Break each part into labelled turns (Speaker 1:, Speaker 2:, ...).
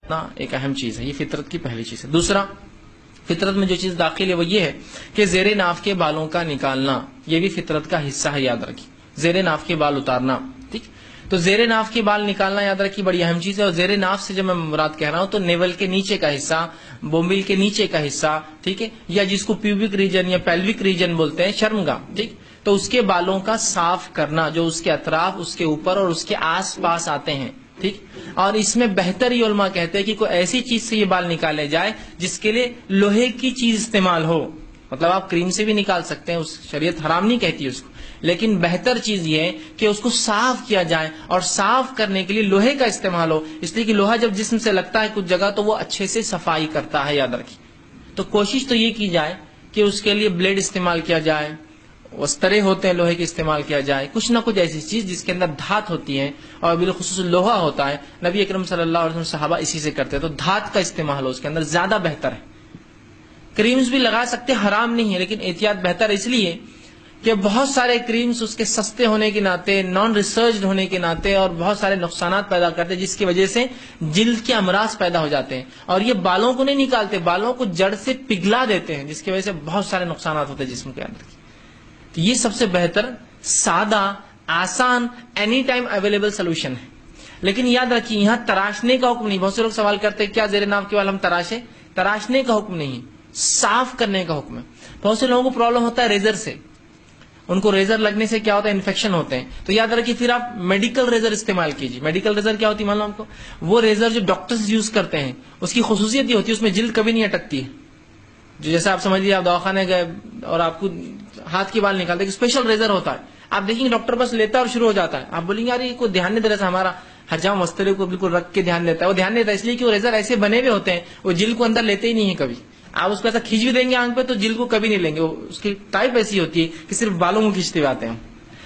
Speaker 1: ایک اہم چیز ہے، یہ فطرت کی پہلی چیز ہے۔ دوسرا، فطرت میں جو چیز داخل ہے وہ یہ ہے کہ زیر ناف کے بالوں کا نکالنا، یہ بھی فطرت کا حصہ ہے، یاد رکھیے، زیر ناف کے بال اتارنا، ٹھیک۔ تو زیر ناف کے بال نکالنا یاد رکھیے بڑی اہم چیز ہے، اور زیر ناف سے جب میں مراد کہہ رہا ہوں تو نیول کے نیچے کا حصہ، بومبل کے نیچے کا حصہ، ٹھیک ہے، یا جس کو پیوبک ریجن یا پیلوک ریجن بولتے ہیں، شرمگاہ، ٹھیک۔ تو اس کے بالوں کا صاف کرنا، جو اس کے اطراف، اس کے اوپر اور اس کے آس پاس آتے ہیں، ٹھیک۔ اور اس میں بہتر یہ علماء کہتے ہیں کہ کوئی ایسی چیز سے یہ بال نکالے جائے جس کے لیے لوہے کی چیز استعمال ہو، مطلب آپ کریم سے بھی نکال سکتے ہیں، اس شریعت حرام نہیں کہتی اس کو، لیکن بہتر چیز یہ ہے کہ اس کو صاف کیا جائے، اور صاف کرنے کے لیے لوہے کا استعمال ہو، اس لیے کہ لوہا جب جسم سے لگتا ہے کچھ جگہ تو وہ اچھے سے صفائی کرتا ہے، یاد رکھیے۔ تو کوشش تو یہ کی جائے کہ اس کے لیے بلیڈ استعمال کیا جائے، وسترے ہوتے ہیں لوہے کے استعمال کیا جائے، کچھ نہ کچھ ایسی چیز جس کے اندر دھات ہوتی ہے اور بالخصوص لوہا ہوتا ہے۔ نبی اکرم صلی اللہ علیہ وسلم صحابہ اسی سے کرتے ہیں، تو دھات کا استعمال ہو اس کے اندر زیادہ بہتر ہے۔ کریمز بھی لگا سکتے، حرام نہیں ہے، لیکن احتیاط بہتر اس لیے کہ بہت سارے کریمز اس کے سستے ہونے کے ناطے، نان ریسرچڈ ہونے کے ناطے، اور بہت سارے نقصانات پیدا کرتے ہیں جس کی وجہ سے جلد کے امراض پیدا ہو جاتے ہیں، اور یہ بالوں کو نہیں نکالتے، بالوں کو جڑ سے پگھلا دیتے ہیں، جس کی وجہ سے بہت سارے نقصانات ہوتے ہیں جسم کے اندر۔ تو یہ سب سے بہتر، سادہ، آسان، اینی ٹائم اویلیبل سولوشن ہے۔ لیکن یاد رکھیے یہاں تراشنے کا حکم نہیں۔ بہت سے لوگ سوال کرتے ہیں کیا زیر ناف کے بال ہم تراشیں؟ تراشنے کا حکم نہیں، صاف کرنے کا حکم ہے۔ بہت سے لوگوں کو پرابلم ہوتا ہے ریزر سے، ان کو ریزر لگنے سے کیا ہوتا ہے، انفیکشن ہوتے ہیں، تو یاد رکھیے پھر آپ میڈیکل ریزر استعمال کیجیے۔ میڈیکل ریزر کیا ہوتی ہے معلوم آپ کو؟ وہ ریزر جو ڈاکٹرز یوز کرتے ہیں، اس کی خصوصیت یہ ہوتی ہے اس میں جلد کبھی نہیں اٹکتی ہے۔ جو جیسے آپ سمجھ لیجیے آپ دواخانے گئے اور آپ کو ہاتھ کے بال نکالتے، ایک اسپیشل ریزر ہوتا ہے، آپ دیکھیں گے ڈاکٹر بس لیتا ہے اور شروع ہو جاتا ہے، آپ بولیں گے یار یہ کوئی دھیان نہیں دے رہا تھا، ہمارا حجام مسترے کو بالکل رکھ کے دھیان دیتا ہے، وہ دھیان نہیں دیتا اس لیے کہ وہ ریزر ایسے بنے ہوئے ہوتے ہیں، وہ جلد کو اندر لیتے ہی نہیں ہے کبھی۔ آپ اس کو ایسا کھینچ بھی دیں گے آنکھ پہ تو جلد کو کبھی نہیں لیں گے، اس کی ٹائپ ایسی ہوتی ہے کہ صرف بالوں کو کھینچتے ہوئے آتے ہیں،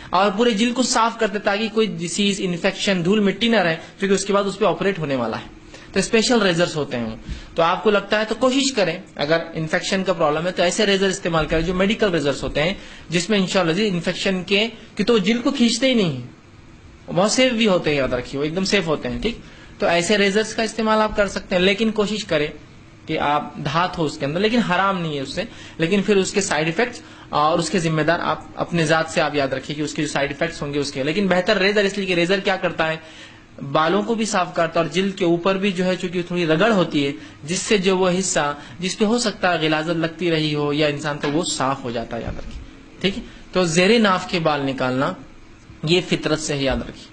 Speaker 1: اور پورے جلد کو صاف کرتے تاکہ کوئی ڈیسیز، انفیکشن، دھول مٹی نہ رہے، کیونکہ اس کے بعد اس پہ آپریٹ ہونے والا ہے۔ تو اسپیشل ریزرز ہوتے ہیں، تو آپ کو لگتا ہے تو کوشش کریں، اگر انفیکشن کا پرابلم ہے تو ایسے ریزر استعمال کریں جو میڈیکل ریزرز ہوتے ہیں، جس میں انشاءاللہ انفیکشن کے کہ تو جلد کو کھینچتے ہی نہیں ہیں، بہت سیف بھی ہوتے ہیں، یاد رکھیے وہ ایک دم سیف ہوتے ہیں، ٹھیک۔ تو ایسے ریزرز کا استعمال آپ کر سکتے ہیں، لیکن کوشش کریں کہ آپ دھات ہو اس کے اندر، لیکن حرام نہیں ہے اس سے، لیکن پھر اس کے سائیڈ ایفیکٹس اور اس کے ذمہ دار آپ اپنے ذات سے آپ یاد رکھیے کہ اس کے جو سائیڈ ایفیکٹس ہوں گے اس کے، لیکن بہتر ریزر، اس لیے کہ ریزر کیا کرتا ہے، بالوں کو بھی صاف کرتا ہے، اور جلد کے اوپر بھی جو ہے چونکہ تھوڑی رگڑ ہوتی ہے، جس سے جو وہ حصہ جس پہ ہو سکتا ہے غلاظت لگتی رہی ہو یا انسان تو وہ صاف ہو جاتا ہے، یاد رکھیے، ٹھیک ہے۔ تو زیر ناف کے بال نکالنا یہ فطرت سے ہے، یاد رکھیے،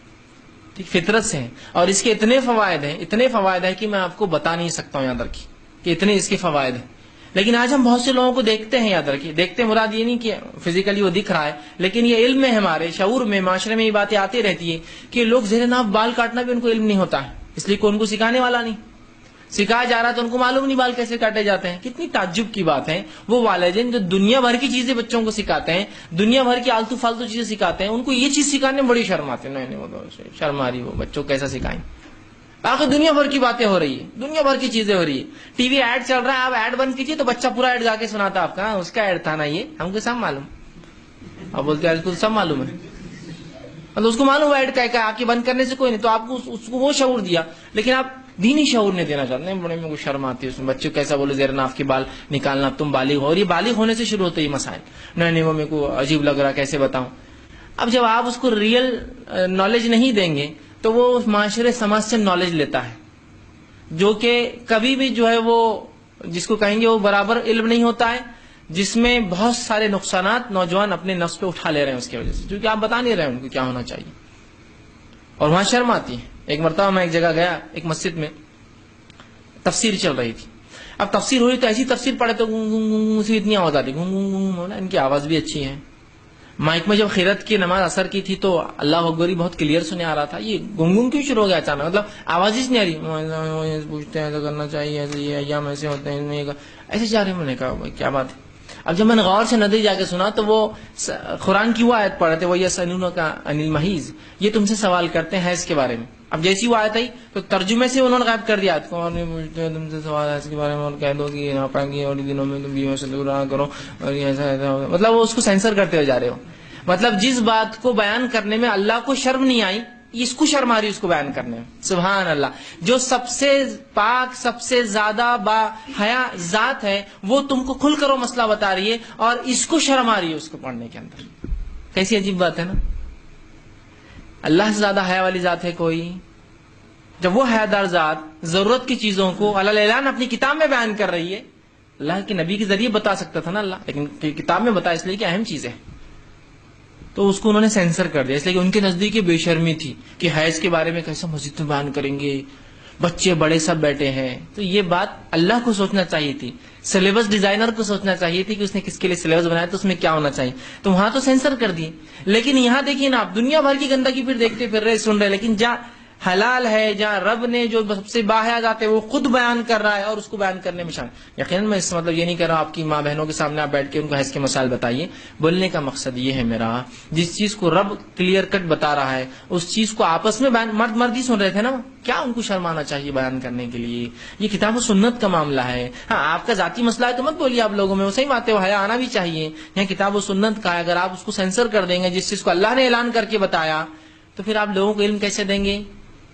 Speaker 1: ٹھیک، فطرت سے ہے، اور اس کے اتنے فوائد ہیں کہ میں آپ کو بتا نہیں سکتا ہوں، یاد رکھیے کہ اتنے اس کے فوائد ہیں۔ لیکن آج ہم بہت سے لوگوں کو دیکھتے ہیں، یاد رکھیے، دیکھتے مراد یہ نہیں کہ فزیکلی وہ دکھ رہا ہے، لیکن یہ علم میں، ہمارے شعور میں، معاشرے میں یہ باتیں آتی رہتی ہے کہ لوگ زیر ناف بال کاٹنا بھی ان کو علم نہیں ہوتا ہے، اس لیے کوئی ان کو سکھانے والا نہیں، سکھایا جا رہا تو ان کو معلوم نہیں بال کیسے کاٹے جاتے ہیں۔ کتنی تعجب کی بات ہے، وہ والدین جو دنیا بھر کی چیزیں بچوں کو سکھاتے ہیں، دنیا بھر کی آلتو فالتو چیزیں سکھاتے ہیں، ان کو یہ چیز سکھانے میں بڑی شرم آتی ہے، نہیں وہ تو شرم آ رہی، وہ بچوں کو کیسا سکھائیں، آخر دنیا بھر کی باتیں ہو رہی ہے، دنیا بھر کی چیزیں ہو رہی ہے، ٹی وی ایڈ چل رہا ہے، آپ ایڈ بند کیجیے تو بچہ پورا ایڈ جا کے سناتا آپ کا، اس کا ایڈ تھا نا یہ، ہم کو سب معلوم، آپ بولتے ہیں سب معلوم ہے، مطلب اس کو معلوم ایڈ کا ہے، آپ کے بند کرنے سے کوئی نہیں، تو آپ کو اس کو وہ شعور دیا، لیکن آپ دینی شعور نہیں دینا چاہتے ہیں، بڑے میں کو شرم آتی ہے اس میں، بچے کو کیسا بولے زیر ناف کے بال نکالنا، تم بالغ ہو، اور یہ بالغ ہونے سے شروع ہوتے ہیں مسائل، نہیں وہ میرے کو عجیب لگ رہا کیسے بتاؤں۔ اب جب آپ اس کو ریئل نالج نہیں دیں گے تو وہ معاشرے سماج سے نالج لیتا ہے، جو کہ کبھی بھی جو ہے وہ جس کو کہیں گے وہ برابر علم نہیں ہوتا ہے، جس میں بہت سارے نقصانات نوجوان اپنے نفس پہ اٹھا لے رہے ہیں اس کی وجہ سے، کیونکہ آپ بتا نہیں رہے ان کو کیا ہونا چاہیے، اور وہاں شرم آتی ہے۔ ایک مرتبہ میں ایک جگہ گیا، ایک مسجد میں تفسیر چل رہی تھی، اب تفسیر ہو رہی تو ایسی تفسیر پڑھے تو سے اتنی آواز آتی، ان کی آواز بھی اچھی ہے۔ مائک میں جب خیرت کی نماز اثر کی تھی تو اللہ اکبر بہت کلیئر سنے آ رہا تھا، یہ گنگن کیوں شروع ہو گیا اچانک، مطلب آواز ہی نہیں آ رہی، پوچھتے ہیں ایسا کرنا چاہیے، ایسے یہ ایام ایسے ہوتے ہیں، ایسے جا رہے ہیں، میں نے کہا کیا بات ہے۔ اب جب میں نے غور سے ندی جا کے سنا تو وہ قرآن کی وہ آیت پڑھ رہے تھے، وہ یسألونک عن المحیض، یہ تم سے سوال کرتے ہیں حیض کے بارے میں۔ اب جیسی وہ آیت آئی تو ترجمے سے انہوں نے غائب کر دیا، تم سے سوال حیض کے بارے میں، اور کہہ دو کہ ناپاکی اور دنوں میں تم بیویوں سے دور رہا کرو، اور یہ ایسا ایسا، مطلب وہ اس کو سینسر کرتے ہوئے جا رہے ہو، مطلب جس بات کو بیان کرنے میں اللہ کو شرم نہیں آئی اس کو شرم آ رہی ہے اس کو بیان کرنے میں. سبحان اللہ. جو سب سے پاک سب سے زیادہ با حیا ذات ہے وہ تم کو کھل کر وہ مسئلہ بتا رہی ہے اور اس کو شرم آ رہی ہے اس کو پڑھنے کے اندر. کیسی عجیب بات ہے نا. اللہ سے زیادہ حیا والی ذات ہے کوئی؟ جب وہ حیادار ذات ضرورت کی چیزوں کو علی الاعلان اپنی کتاب میں بیان کر رہی ہے. اللہ کے نبی کے ذریعے بتا سکتا تھا نا اللہ, لیکن کتاب میں بتا اس لیے کہ اہم چیز ہے, تو اس کو انہوں نے سینسر کر دیا, اس لیے کہ ان کے نزدیک یہ بے شرمی تھی کہ حیض کے بارے میں کیسا مسجد میں بیان کریں گے, بچے بڑے سب بیٹھے ہیں. تو یہ بات اللہ کو سوچنا چاہیے تھی, سلیبس ڈیزائنر کو سوچنا چاہیے تھی کہ اس نے کس کے لیے سلیبس بنایا تو اس میں کیا ہونا چاہیے. تو وہاں تو سینسر کر دیے, لیکن یہاں دیکھیے نا آپ دنیا بھر کی گندگی پھر دیکھتے پھر رہے سن رہے, لیکن جہاں حلال ہے, جہاں رب نے جو سب سے باحیا ذات ہے وہ خود بیان کر رہا ہے اور اس کو بیان کرنے میں شامل. یقیناً میں اس مطلب یہ نہیں کر رہا آپ کی ماں بہنوں کے سامنے آپ بیٹھ کے ان کو حیض کے مسائل بتائیے. بولنے کا مقصد یہ ہے میرا, جس چیز کو رب کلیئر کٹ بتا رہا ہے اس چیز کو آپس میں مرد مرد ہی سن رہے تھے نا, کیا ان کو شرمانا چاہیے بیان کرنے کے لیے؟ یہ کتاب و سنت کا معاملہ ہے. ہاں آپ کا ذاتی مسئلہ ہے تو مت بولیے آپ لوگوں میں, وہ صحیح بات ہے, وہ حیا آنا بھی چاہیے. یہاں کتاب و سنت کا ہے, اگر آپ اس کو سینسر کر دیں گے جس چیز کو اللہ نے اعلان کر کے بتایا تو پھر آپ لوگوں کو علم کیسے دیں گے؟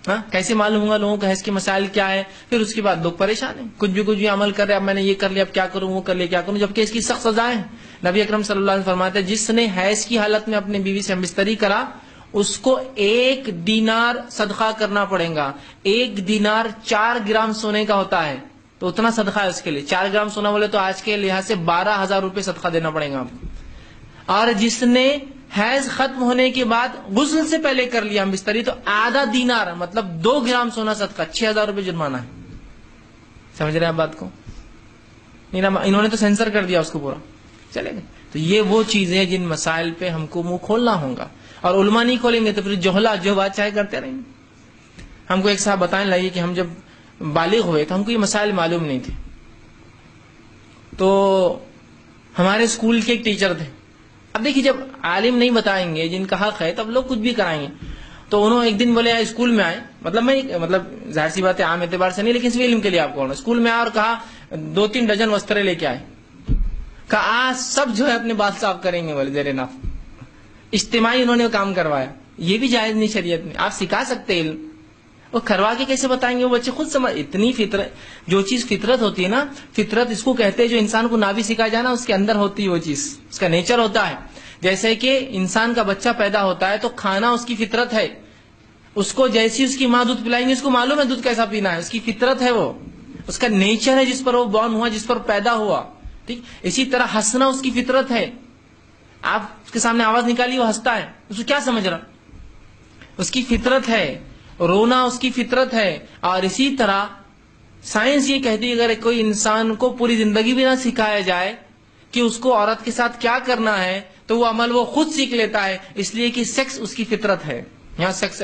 Speaker 1: ہاں کیسے معلوم ہوگا لوگوں کو حیض کے مسائل کیا ہے؟ پھر اس کے بعد لوگ پریشان ہیں, کچھ بھی عمل کر رہے, اب میں نے یہ کر لیا اب کیا کروں, وہ کر لیا کیا کروں, جبکہ اس کی سخت سزائیں ہیں. نبی اکرم صلی اللہ علیہ وسلم فرماتے ہیں جس نے حیض کی حالت میں اپنی بیوی سے ہمبستری کرا اس کو 1 دینار صدقہ کرنا پڑے گا. 1 دینار 4 گرام سونے کا ہوتا ہے, تو اتنا صدقہ ہے اس کے لیے. 4 گرام سونا بولے تو آج کے لحاظ سے 12,000 روپے صدقہ دینا پڑے گا آپ کو. اور جس نے حیض ختم ہونے کے بعد غسل سے پہلے کر لیا بستری تو آدھا دینار مطلب 2 گرام سونا صدقہ, 6,000 روپے جرمانہ ہے. سمجھ رہے ہیں آپ بات کو؟ انہوں نے تو سینسر کر دیا اس کو پورا, چلے گئے. تو یہ وہ چیزیں جن مسائل پہ ہم کو منہ کھولنا ہوگا, اور علماء نہیں کھولیں گے تو پھر جوہلا جو بات چاہے کرتے رہیں گے. ہم کو ایک صاحب بتانے لگے کہ ہم جب بالغ ہوئے تو ہم کو یہ مسائل معلوم نہیں تھے, تو ہمارے اسکول کے ایک ٹیچر تھے. اب دیکھیے جب عالم نہیں بتائیں گے جن کا حق ہے تب لوگ کچھ بھی کرائیں گے. تو انہوں ایک دن بولے اسکول میں آئے, مطلب ظاہر سی بات ہے عام اعتبار سے نہیں لیکن اس علم کے لیے آپ کو اسکول میں آئے اور کہا 2-3 ڈجن وسترے لے کے آئے, کہا آج سب جو ہے اپنے بال صاف کریں گے. بولے زیر ناف اجتماعی انہوں نے کام کروایا. یہ بھی جائز نہیں شریعت میں, آپ سکھا سکتے علم, وہ کروا کے کیسے بتائیں گے؟ وہ بچے خود سمجھ, اتنی فطرت, جو چیز فطرت ہوتی ہے نا, فطرت اس کو کہتے ہیں جو انسان کو نہ بھی سکھایا جائے نا اس کے اندر ہوتی ہے وہ چیز, اس کا نیچر ہوتا ہے. جیسے کہ انسان کا بچہ پیدا ہوتا ہے تو کھانا اس کی فطرت ہے, اس کو جیسی اس کی ماں دودھ پلائیں گی اس کو معلوم ہے دودھ کیسا پینا ہے, اس کی فطرت ہے, وہ اس کا نیچر ہے جس پر وہ بورن ہوا, جس پر پیدا ہوا. ٹھیک, اسی طرح ہنسنا اس کی فطرت ہے. آپ اس کے سامنے آواز نکالی وہ ہنستا ہے, اس کو کیا سمجھ رہا, اس کی فطرت ہے. رونا اس کی فطرت ہے. اور اسی طرح سائنس یہ کہتی ہے اگر کوئی انسان کو پوری زندگی بھی نہ سکھایا جائے کہ اس کو عورت کے ساتھ کیا کرنا ہے تو وہ عمل وہ خود سیکھ لیتا ہے, اس لیے کہ سیکس اس کی فطرت ہے. یہاں سیکس